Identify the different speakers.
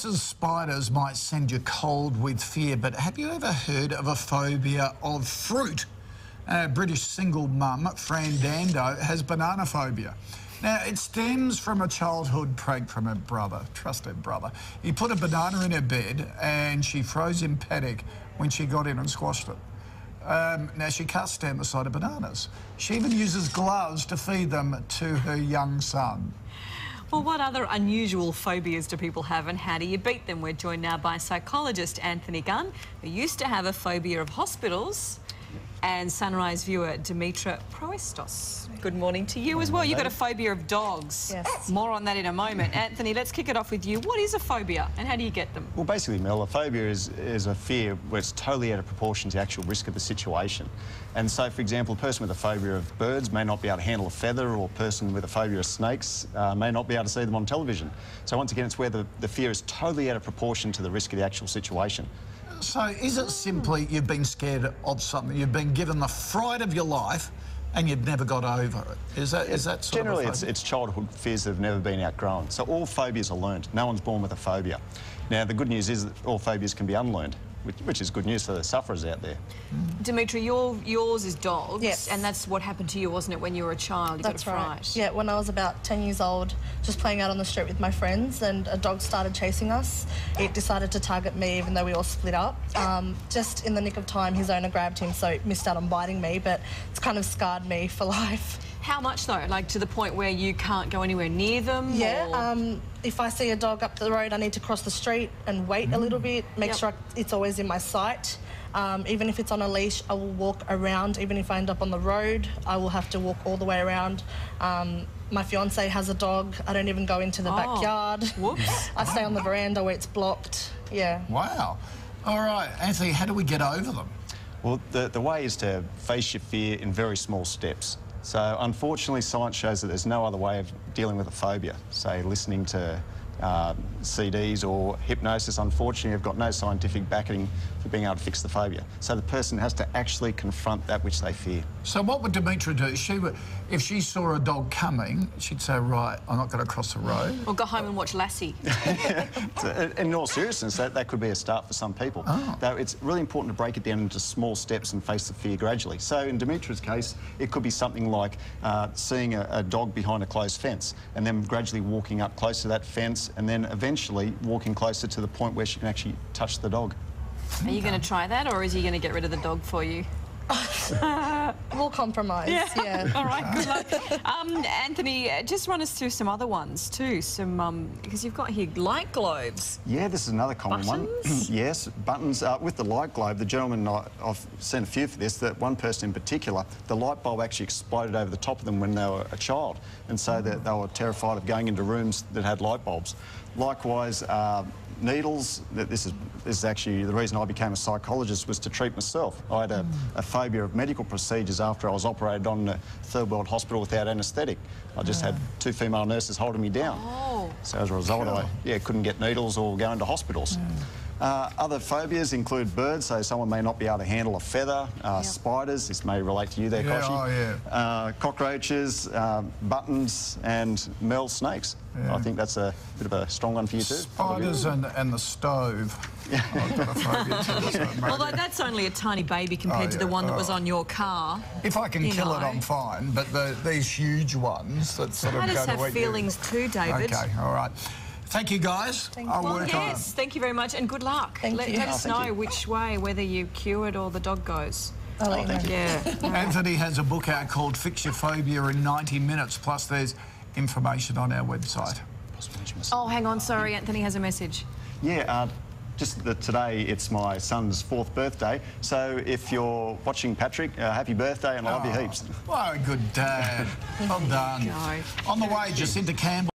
Speaker 1: Spiders might send you cold with fear, but have you ever heard of a phobia of fruit? British single mum, Fran Dando, has banana phobia. Now, it stems from a childhood prank from her brother, trusted brother. He put a banana in her bed and she froze in panic when she got in and squashed it. Now, she can't stand the sight of bananas. She even uses gloves to feed them to her young son.
Speaker 2: Well, what other unusual phobias do people have and how do you beat them? We're joined now by psychologist Anthony Gunn, who used to have a phobia of hospitals, and Sunrise viewer Dimitra Proestos. Good morning to you as well. You've got a phobia of dogs.
Speaker 3: Yes.
Speaker 2: More on that in a moment. Anthony, let's kick it off with you. What is a phobia and how do you get them?
Speaker 4: Well, basically, Mel, a phobia is a fear where it's totally out of proportion to the actual risk of the situation. And so, for example, a person with a phobia of birds may not be able to handle a feather, or a person with a phobia of snakes may not be able to see them on television. So once again, it's where the fear is totally out of proportion to the risk of the actual situation.
Speaker 1: So is it simply you've been scared of something, you've been given the fright of your life and you've never got over it? Is that sort
Speaker 4: Generally,
Speaker 1: of a phobia?
Speaker 4: it's childhood fears that have never been outgrown. So all phobias are learned. No one's born with a phobia. Now, the good news is that all phobias can be unlearned, which is good news for the sufferers out there.
Speaker 2: Dimitra, yours is dogs.
Speaker 3: Yes.
Speaker 2: And that's what happened to you, wasn't it, when you were a child? You
Speaker 3: That's
Speaker 2: got a fright.
Speaker 3: right. Yeah, when I was about 10 years old, just playing out on the street with my friends, and a dog started chasing us. It decided to target me, even though we all split up. Just in the nick of time, his owner grabbed him, so it missed out on biting me, but it's kind of scarred me for life.
Speaker 2: How much though? Like to the point where you can't go anywhere near them?
Speaker 3: Yeah, if I see a dog up the road, I need to cross the street and wait a little bit, make sure it's always in my sight. Even if it's on a leash, I will walk around. Even if I end up on the road, I will have to walk all the way around. My fiance has a dog. I don't even go into the backyard.
Speaker 2: Whoops.
Speaker 3: I stay on the veranda where it's blocked. Yeah.
Speaker 1: Wow. All right, Anthony, how do we get over them?
Speaker 4: Well, the way is to face your fear in very small steps. So, unfortunately, science shows that there's no other way of dealing with a phobia. Say, listening to CDs or hypnosis, unfortunately, have got no scientific backing for being able to fix the phobia. So the person has to actually confront that which they fear. So
Speaker 1: what would Dimitra do? If she saw a dog coming, she'd say, right, I'm not going to cross the road.
Speaker 2: Or go home and watch Lassie.
Speaker 4: In all seriousness, that could be a start for some people. Though it's really important to break it down into small steps and face the fear gradually. So in Dimitra's case, it could be something like seeing a dog behind a closed fence and then gradually walking up close to that fence and then eventually walking closer to the point where she can actually touch the dog.
Speaker 2: Are you going to try that, or is he going to get rid of the dog for you?
Speaker 3: We'll compromise, yeah.
Speaker 2: All right, good luck. Anthony, just run us through some other ones too, because you've got here light globes.
Speaker 4: Yeah, this is another common one. Yes, buttons. With the light globe, the gentleman, I've seen a few for this, that one person in particular, the light bulb actually exploded over the top of them when they were a child, and so that they were terrified of going into rooms that had light bulbs. Likewise, needles. This is actually the reason I became a psychologist, was to treat myself. I had a phobia of medical procedures after I was operated on in a third world hospital without anaesthetic. I just had two female nurses holding me down. So as a result, I couldn't get needles or go into hospitals. Other phobias include birds, so someone may not be able to handle a feather, spiders, this may relate to you there, Koshi. Cockroaches, buttons, and Mel, snakes. I think that's a bit of a strong one for you too.
Speaker 1: Spiders and the stove. I've got a phobia too, so
Speaker 2: although that's only a tiny baby compared to the one that was on your car.
Speaker 1: If I can kill it, I'm fine, but these huge ones that sort of go to
Speaker 2: I just have feelings too, David.
Speaker 1: Okay, all right. Thank you, guys. I'll work on it.
Speaker 2: Thank you very much, and good luck. Let us know which way, whether you cure it or the dog goes.
Speaker 4: Thank you.
Speaker 1: Anthony has a book out called Fix Your Phobia in 90 Minutes, plus there's information on our website.
Speaker 2: Oh, hang on, sorry, Anthony has a message.
Speaker 4: Yeah, just that today it's my son's 4th birthday, so if you're watching Patrick, happy birthday and I love you heaps.
Speaker 1: What a good dad. Well done. On the way, Jacinta Campbell.